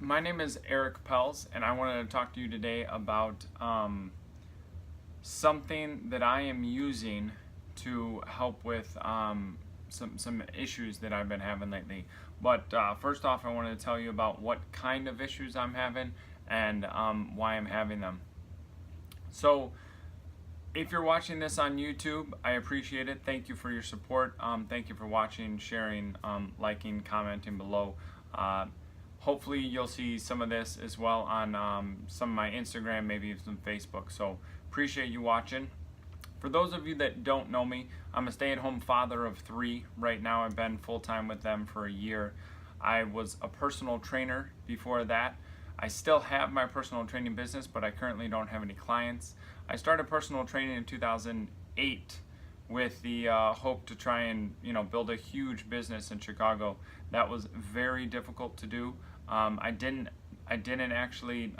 My name is Eric Pelz, and I wanted to talk to you today about something that I am using to help with some issues that I've been having lately. But first off, I wanted to tell you about what kind of issues I'm having and why I'm having them. So, if you're watching this on YouTube, I appreciate it. Thank you for your support. Thank you for watching, sharing, liking, commenting below. Hopefully you'll see some of this as well on some of my Instagram, maybe some Facebook. So appreciate you watching. For those of you that don't know me, I'm a stay-at-home father of 3 right now. I've been full-time with them for a year. I was a personal trainer before that. I still have my personal training business, but I currently don't have any clients. I started personal training in 2008 with the hope to try and build a huge business in Chicago. That was very difficult to do. I didn't actually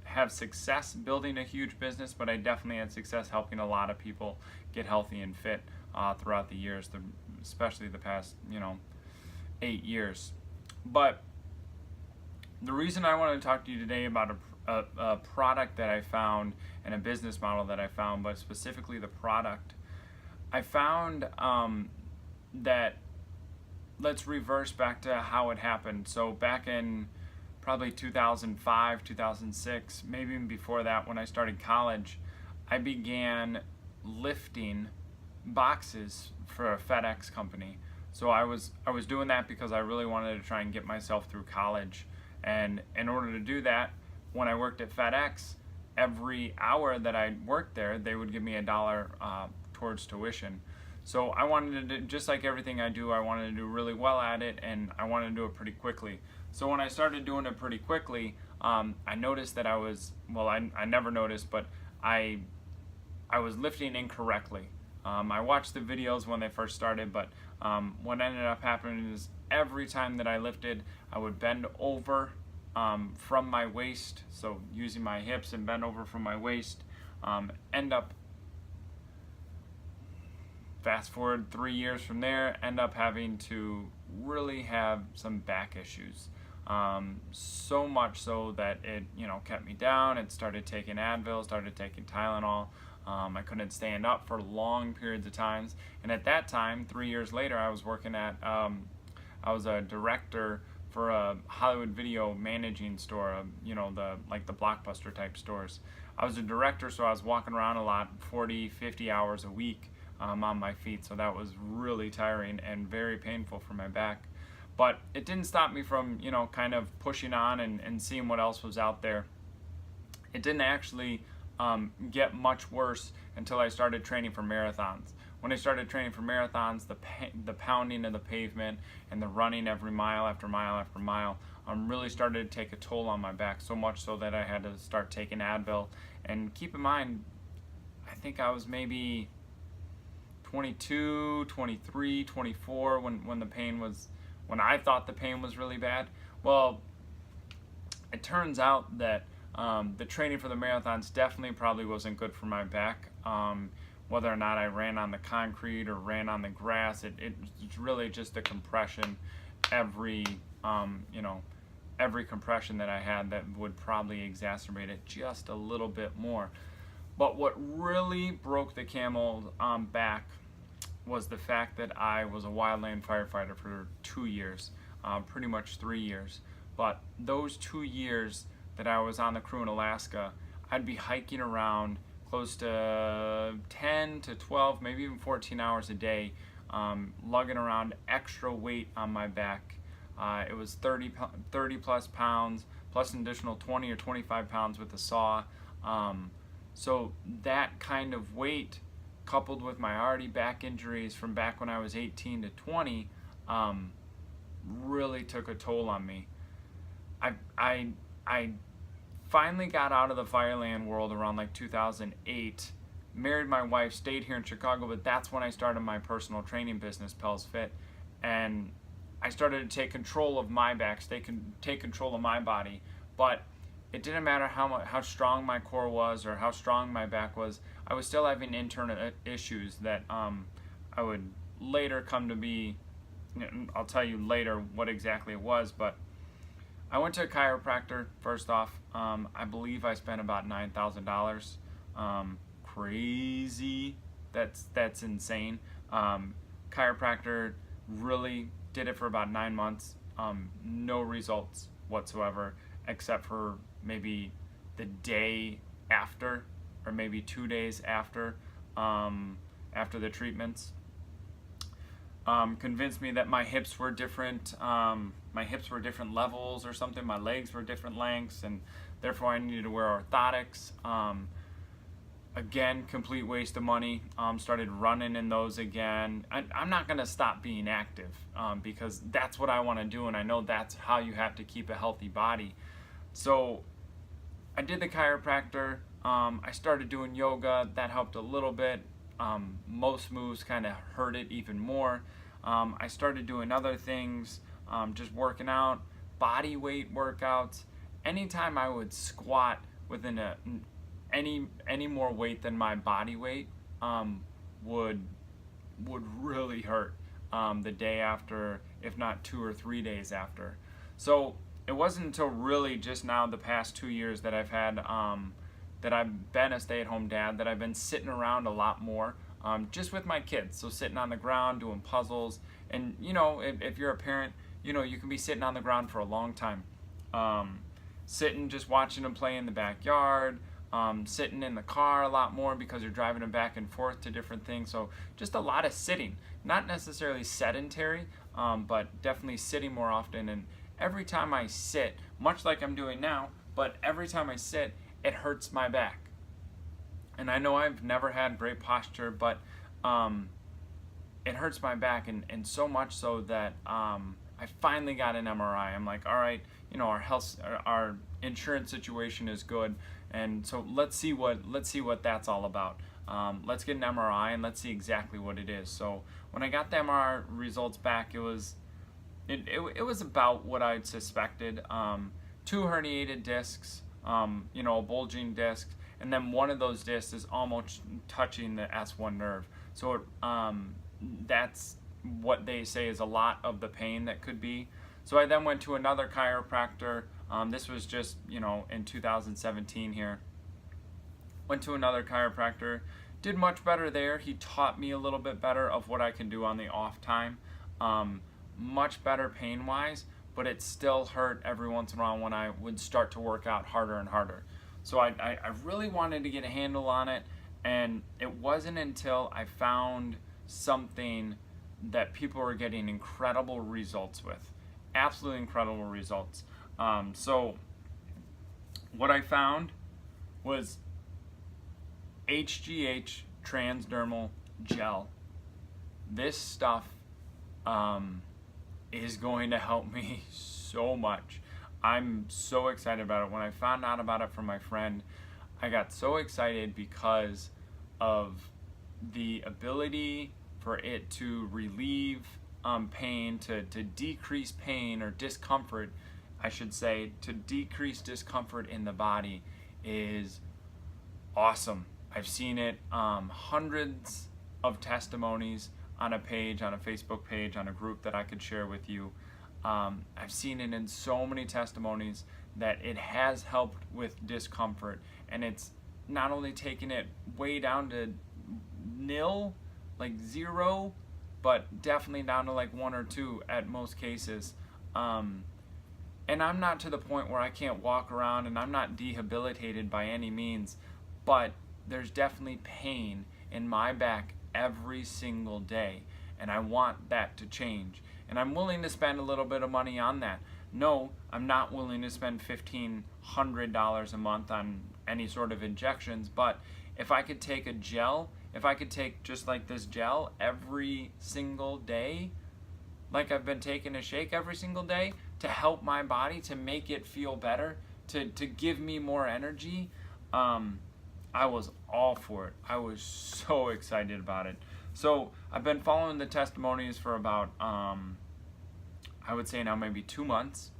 have success building a huge business, but I definitely had success helping a lot of people get healthy and fit throughout the years, especially the past 8 years. But the reason I wanted to talk to you today about a product that I found and a business model that I found, but specifically the product, I found that, let's reverse back to how it happened. So back in probably 2005, 2006, maybe even before that, when I started college, I began lifting boxes for a FedEx company. So I was doing that because I really wanted to try and get myself through college. And in order to do that, when I worked at FedEx, every hour that I worked there, they would give me $1 towards tuition. So I wanted to do, just like everything I do, I wanted to do really well at it, and I wanted to do it pretty quickly. So when I started doing it pretty quickly, I noticed that I never noticed, but I was lifting incorrectly. I watched the videos when they first started, but what ended up happening is every time that I lifted, I would bend over from my waist, so using my hips and bend over from my waist, end up, fast forward 3 years from there, end up having to really have some back issues. So much so that it kept me down. It started taking Advil, started taking Tylenol. I couldn't stand up for long periods of times. And at that time, 3 years later, I was working at, I was a director for a Hollywood video managing store, the Blockbuster type stores. I was a director, so I was walking around a lot, 40, 50 hours a week on my feet. So that was really tiring and very painful for my back. But it didn't stop me from, kind of pushing on and seeing what else was out there. It didn't actually get much worse until I started training for marathons. When I started training for marathons, the pounding of the pavement and the running every mile after mile after mile really started to take a toll on my back, so much so that I had to start taking Advil. And keep in mind, I think I was maybe 22, 23, 24 when I thought the pain was really bad. Well, it turns out that the training for the marathons definitely probably wasn't good for my back. Whether or not I ran on the concrete or ran on the grass, it's really just a compression. Every compression that I had that would probably exacerbate it just a little bit more. But what really broke the camel's back was the fact that I was a wildland firefighter for 2 years, pretty much 3 years. But those 2 years that I was on the crew in Alaska, I'd be hiking around close to 10 to 12, maybe even 14 hours a day, lugging around extra weight on my back. It was 30 plus pounds, plus an additional 20 or 25 pounds with the saw. So that kind of weight, coupled with my already back injuries from back when I was 18 to 20, really took a toll on me. I finally got out of the fireland world around like 2008, married my wife, stayed here in Chicago, but that's when I started my personal training business, Pelz Fit, and I started to take control of my back, take control of my body. But it didn't matter how strong my core was or how strong my back was, I was still having internal issues that I would later come to be, I'll tell you later what exactly it was, but I went to a chiropractor first off. I believe I spent about $9,000. Crazy. That's insane. Chiropractor really did it for about 9 months. No results whatsoever, except for maybe the day after, or maybe 2 days after the treatments. Convinced me that my hips were different. My hips were different levels or something. My legs were different lengths, and therefore I needed to wear orthotics. Again, complete waste of money. Started running in those again. I'm not going to stop being active because that's what I want to do, and I know that's how you have to keep a healthy body. So I did the chiropractor. I started doing yoga. That helped a little bit. Most moves kind of hurt it even more. I started doing other things, just working out, body weight workouts. Anytime I would squat within any more weight than my body weight would really hurt the day after, if not 2 or 3 days after. So it wasn't until really just now, the past 2 years, that I've had that I've been a stay-at-home dad, that I've been sitting around a lot more, just with my kids. So sitting on the ground doing puzzles, and if you're a parent, you can be sitting on the ground for a long time, sitting just watching them play in the backyard. Sitting in the car a lot more because you're driving them back and forth to different things. So just a lot of sitting, not necessarily sedentary, but definitely sitting more often. And every time I sit, much like I'm doing now, but every time I sit, it hurts my back. And I know I've never had great posture, but it hurts my back, and so much so that I finally got an MRI. I'm like, all right, our insurance situation is good, and so let's see what that's all about. Let's get an MRI and let's see exactly what it is. So when I got the MRI results back, it was about what I'd suspected. 2 herniated discs, a bulging disc, and then one of those discs is almost touching the S1 nerve. So that's what they say is a lot of the pain that could be. So I then went to another chiropractor. This was just, in 2017 here. Went to another chiropractor. Did much better there. He taught me a little bit better of what I can do on the off time. Much better pain-wise, but it still hurt every once in a while when I would start to work out harder and harder. So I really wanted to get a handle on it, and it wasn't until I found something that people were getting incredible results with. Absolutely incredible results. So what I found was HGH transdermal gel. This stuff is going to help me so much. I'm so excited about it. When I found out about it from my friend, I got so excited because of the ability for it to relieve pain, to decrease pain or discomfort, I should say, to decrease discomfort in the body is awesome. I've seen it, hundreds of testimonies on a Facebook page, on a group that I could share with you. I've seen it in so many testimonies that it has helped with discomfort, and it's not only taken it way down to nil, like 0, but definitely down to like 1 or 2 at most cases. And I'm not to the point where I can't walk around, and I'm not debilitated by any means, but there's definitely pain in my back every single day, and I want that to change. And I'm willing to spend a little bit of money on that. No, I'm not willing to spend $1,500 a month on any sort of injections, but if I could take a gel, if I could take just like this gel every single day, like I've been taking a shake every single day, to help my body, to make it feel better, to give me more energy, I was all for it. I was so excited about it. So I've been following the testimonies for about, I would say now maybe 2 months,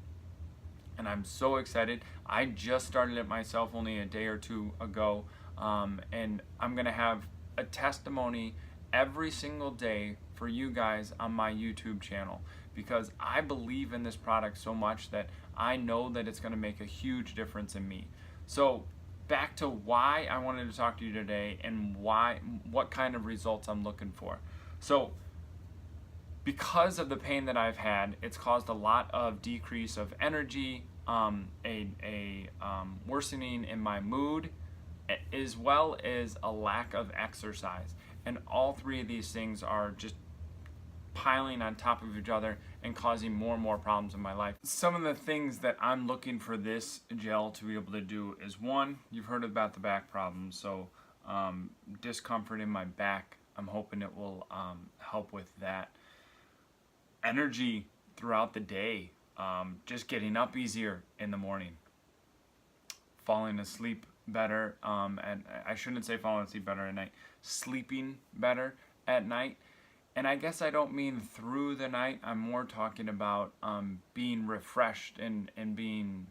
and I'm so excited. I just started it myself only a day or 2 ago, and I'm gonna have a testimony every single day for you guys on my YouTube channel, because I believe in this product so much that I know that it's going to make a huge difference in me. So back to why I wanted to talk to you today and what kind of results I'm looking for. So because of the pain that I've had, it's caused a lot of decrease of energy, worsening in my mood, as well as a lack of exercise. And all three of these things are just piling on top of each other and causing more and more problems in my life. Some of the things that I'm looking for this gel to be able to do is, one, you've heard about the back problems, so discomfort in my back. I'm hoping it will help with that. Energy throughout the day, just getting up easier in the morning, falling asleep better, and I shouldn't say falling asleep better at night, sleeping better at night. And I guess I don't mean through the night, I'm more talking about being refreshed and being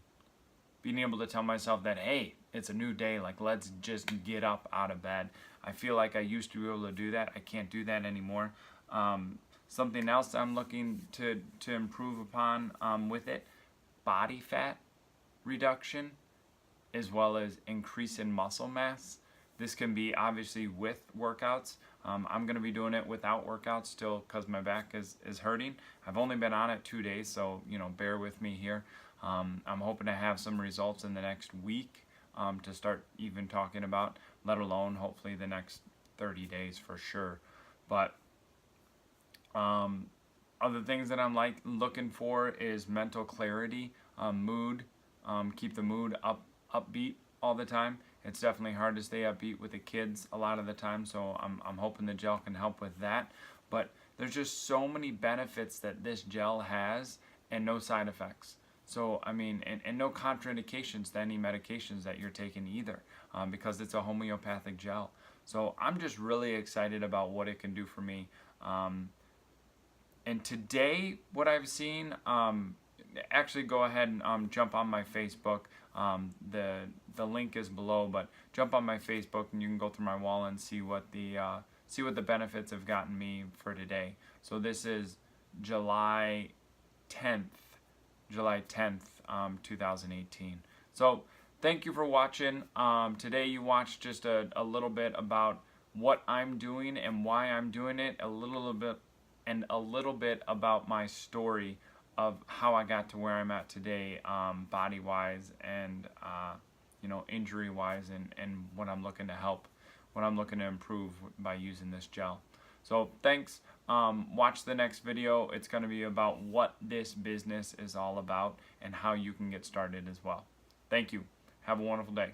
able to tell myself that, hey, it's a new day, like let's just get up out of bed. I feel like I used to be able to do that. I can't do that anymore. Something else I'm looking to improve upon with it, body fat reduction, as well as increase in muscle mass. This can be obviously with workouts. I'm going to be doing it without workouts still because my back is hurting. I've only been on it 2 days, so bear with me here. I'm hoping to have some results in the next week to start even talking about, let alone hopefully the next 30 days for sure. But other things that I'm looking for is mental clarity, mood, keep the mood upbeat all the time. It's definitely hard to stay upbeat with the kids a lot of the time, so I'm hoping the gel can help with that. But there's just so many benefits that this gel has and no side effects. So, I mean, and no contraindications to any medications that you're taking either, because it's a homeopathic gel. So I'm just really excited about what it can do for me. And today, what I've seen, actually go ahead and jump on my Facebook. The link is below, but jump on my Facebook and you can go through my wall and see what the benefits have gotten me for today. So this is July 10th, 2018. So thank you for watching. Today you watched just a little bit about what I'm doing and why I'm doing it, a little bit about my story of how I got to where I'm at today, body-wise and injury-wise, and what I'm looking to improve by using this gel. So thanks. Watch the next video. It's going to be about what this business is all about and how you can get started as well. Thank you. Have a wonderful day.